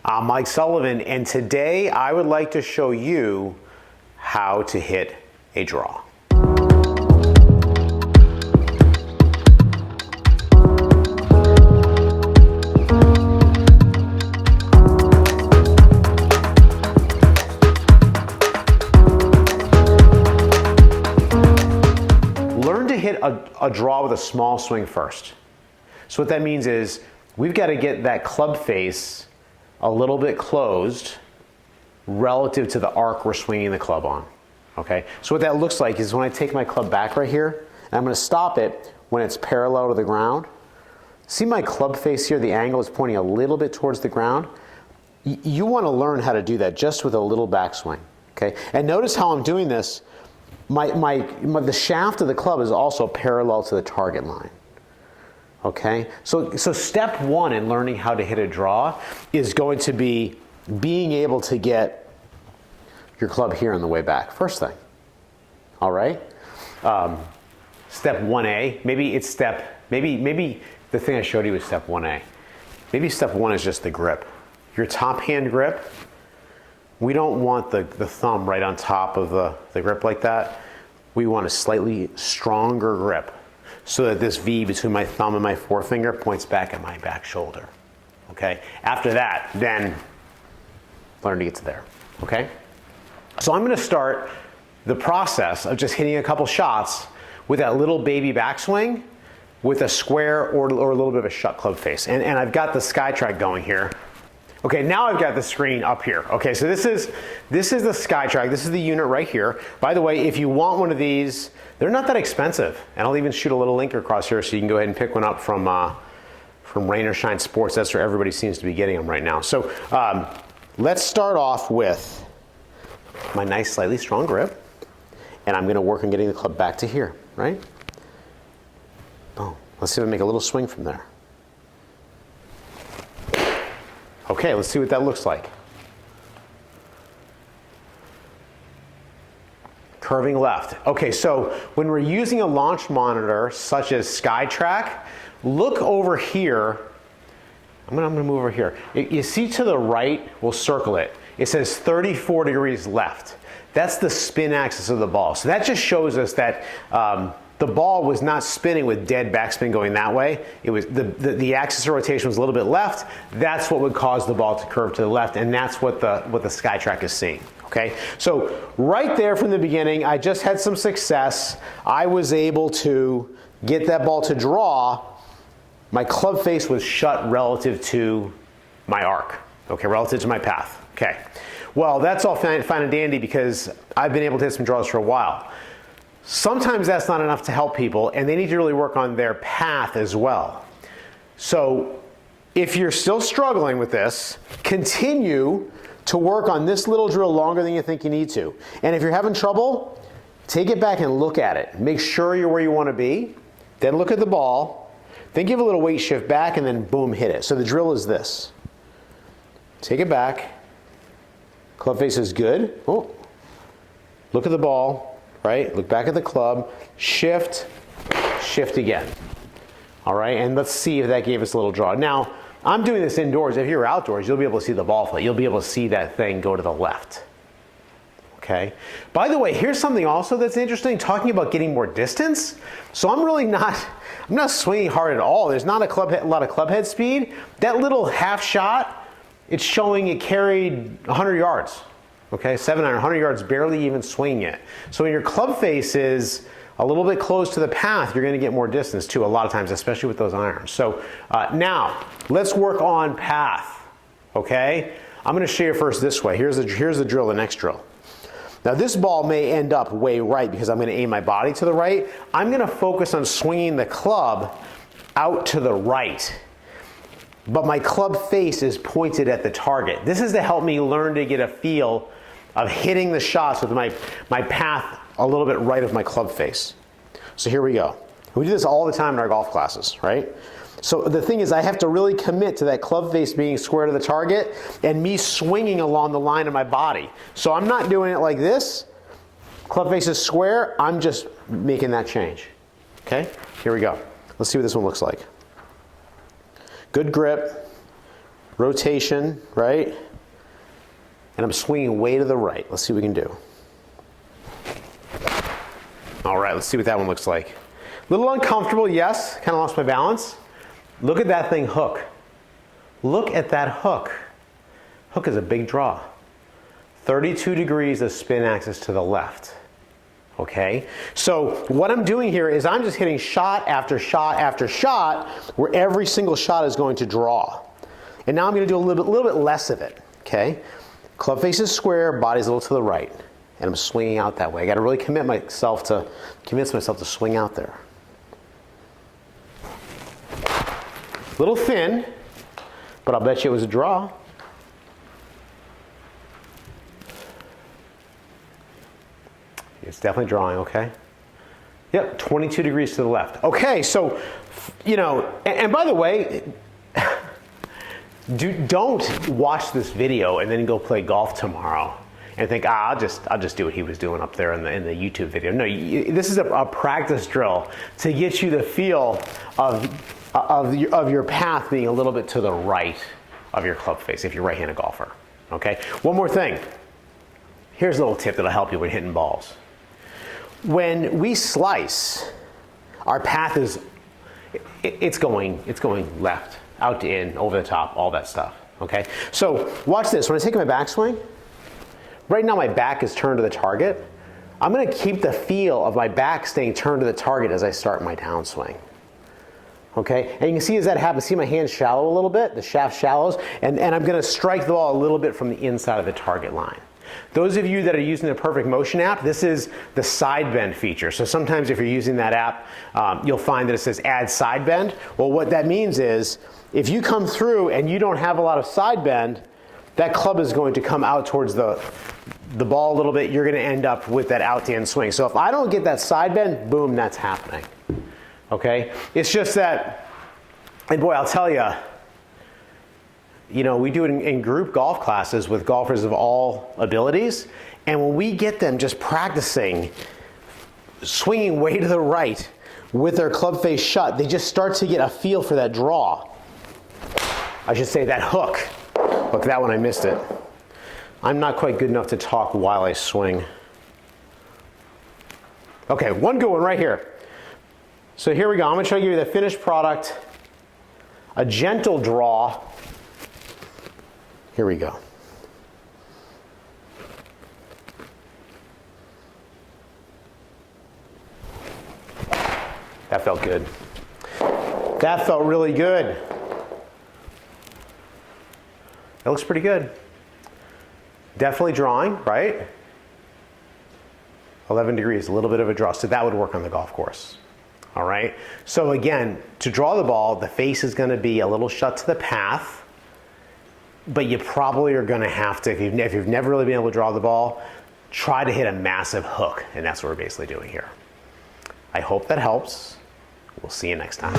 I'm Mike Sullivan, and today I would like to show you how to hit a draw. Learn to hit a draw with a small swing first. So what that means is we've got to get that club face a little bit closed relative to the arc we're swinging the club on. Okay, so what that looks like is when I take my club back right here, and I'm going to stop it when it's parallel to the ground. See my club face here, the angle is pointing a little bit towards the ground. You want to learn how to do that just with a little backswing. Okay, and notice how I'm doing this. The shaft of the club is also parallel to the target line. Okay, so step one in learning how to hit a draw is going to be being able to get your club here on the way back. First thing, all right. Step 1A, maybe the thing I showed you was step 1A. Maybe step 1 is just the grip. Your top hand grip. We don't want the thumb right on top of the grip like that. We want a slightly stronger grip, so that this V between my thumb and my forefinger points back at my back shoulder. Okay? After that, then learn to get to there. Okay? So I'm going to start the process of just hitting a couple shots with that little baby backswing with a square or a little bit of a shut club face. And I've got the SkyTrack going here. Okay, now I've got the screen up here. Okay, so this is the SkyTrack. This is the unit right here. By the way, if you want one of these, they're not that expensive. And I'll even shoot a little link across here so you can go ahead and pick one up from Rain or Shine Sports. That's where everybody seems to be getting them right now. So let's start off with my nice, slightly strong grip. And I'm going to work on getting the club back to here, right? Boom. Let's see if I make a little swing from there. Okay, let's see what that looks like. Curving left. Okay, so when we're using a launch monitor such as SkyTrack, look over here. I'm gonna move over here. You see to the right, we'll circle it. It says 34 degrees left. That's the spin axis of the ball. So that just shows us that the ball was not spinning with dead backspin going that way. It was the axis of rotation was a little bit left. That's what would cause the ball to curve to the left, and that's what the SkyTrack is seeing. Okay, so right there from the beginning, I just had some success. I was able to get that ball to draw. My club face was shut relative to my arc. Okay, relative to my path. Okay, well that's all fine and dandy because I've been able to hit some draws for a while. Sometimes that's not enough to help people, and they need to really work on their path as well. So if you're still struggling with this, continue to work on this little drill longer than you think you need to. And if you're having trouble, take it back and look at it. Make sure you're where you want to be. Then look at the ball. Then give a little weight shift back, and then boom, hit it. So the drill is this. Take it back. Club face is good. Oh. Look at the ball. Right? Look back at the club, shift, shift again. All right, and let's see if that gave us a little draw. Now, I'm doing this indoors. If you're outdoors, you'll be able to see the ball flight. You'll be able to see that thing go to the left. Okay? By the way, here's something also that's interesting, talking about getting more distance. So I'm not swinging hard at all. There's not a lot of club head speed. That little half shot, it's showing it carried 100 yards. Okay, 100 yards, barely even swinging it. So when your club face is a little bit close to the path, you're going to get more distance too, a lot of times, especially with those irons. So now, let's work on path. Okay, I'm going to show you first this way. Here's the drill, the next drill. Now this ball may end up way right because I'm going to aim my body to the right. I'm going to focus on swinging the club out to the right. But my club face is pointed at the target. This is to help me learn to get a feel of hitting the shots with my path a little bit right of my club face. So here we go. We do this all the time in our golf classes, right? So the thing is, I have to really commit to that club face being square to the target and me swinging along the line of my body. So I'm not doing it like this. Club face is square. I'm just making that change. Okay? Here we go. Let's see what this one looks like. Good grip. rotation, right? And I'm swinging way to the right. Let's see what we can do. All right, let's see what that one looks like. A little uncomfortable, yes. Kind of lost my balance. Look at that thing hook. Look at that hook. Hook is a big draw. 32 degrees of spin axis to the left. Okay? So what I'm doing here is I'm just hitting shot after shot after shot where every single shot is going to draw. And now I'm going to do a little bit less of it. Okay? Club face is square, body's a little to the right. And I'm swinging out that way. I got to really convince myself to swing out there. Little thin, but I'll bet you it was a draw. It's definitely drawing, okay? Yep, 22 degrees to the left. Okay, so, you know, and by the way, don't watch this video and then go play golf tomorrow and think, I'll just do what he was doing up there in the YouTube video. No, this is a practice drill to get you the feel of your path being a little bit to the right of your club face if you're a right-handed golfer. Okay. One more thing. Here's a little tip that'll help you when hitting balls. When we slice, our path is it's going left, out to in, over the top, all that stuff. Okay. So watch this. When I take my backswing. Right now my back is turned to the target. I'm going to keep the feel of my back staying turned to the target as I start my downswing. Okay, and you can see as that happens, see my hand shallow a little bit, the shaft shallows, and I'm going to strike the ball a little bit from the inside of the target line. Those of you that are using the Perfect Motion app, this is the side bend feature. So sometimes if you're using that app, you'll find that it says add side bend. Well, what that means is if you come through and you don't have a lot of side bend, that club is going to come out towards the ball a little bit. You're going to end up with that out to in swing. So if I don't get that side bend, boom, that's happening. Okay? It's just that, and boy, I'll tell you, you know, we do it in group golf classes with golfers of all abilities, and when we get them just practicing swinging way to the right with their club face shut, they just start to get a feel for that draw. I should say that hook. Look, that one I missed it. I'm not quite good enough to talk while I swing. Okay, one good one right here. So here we go. I'm going to try to give you the finished product. A gentle draw. Here we go. That felt good. That felt really good. That looks pretty good. Definitely drawing, right? 11 degrees, a little bit of a draw. So that would work on the golf course. All right. So again, to draw the ball, the face is going to be a little shut to the path, but you probably are going to have to, if you've never really been able to draw the ball, try to hit a massive hook. And that's what we're basically doing here. I hope that helps. We'll see you next time.